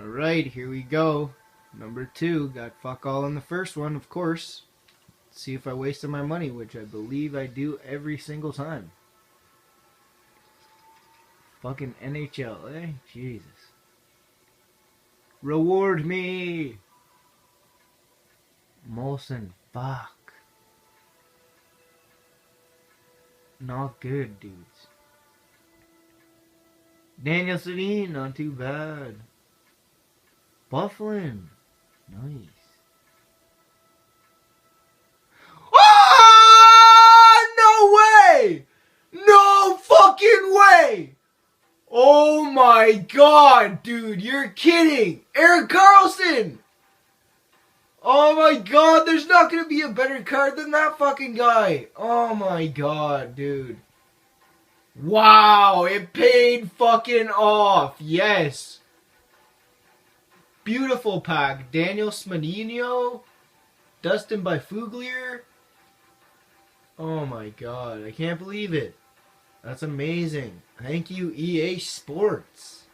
Alright, here we go. Number 2. Got fuck all in the first one, of course. Let's see if I wasted my money, which I believe I do every single time. Fucking NHL, eh? Jesus. Reward me! Molson, fuck. Not good, dudes. Daniel Sedin, not too bad. Bufflin, nice. Ah! No way! No fucking way! Oh my god, dude, you're kidding! Erik Karlsson! Oh my god, there's not gonna be a better card than that fucking guy! Oh my god, dude. Wow, it paid fucking off, yes! Beautiful pack. Daniel Smadinho, Dustin Byfuglier. Oh my god, I can't believe it. That's amazing. Thank you, EA Sports.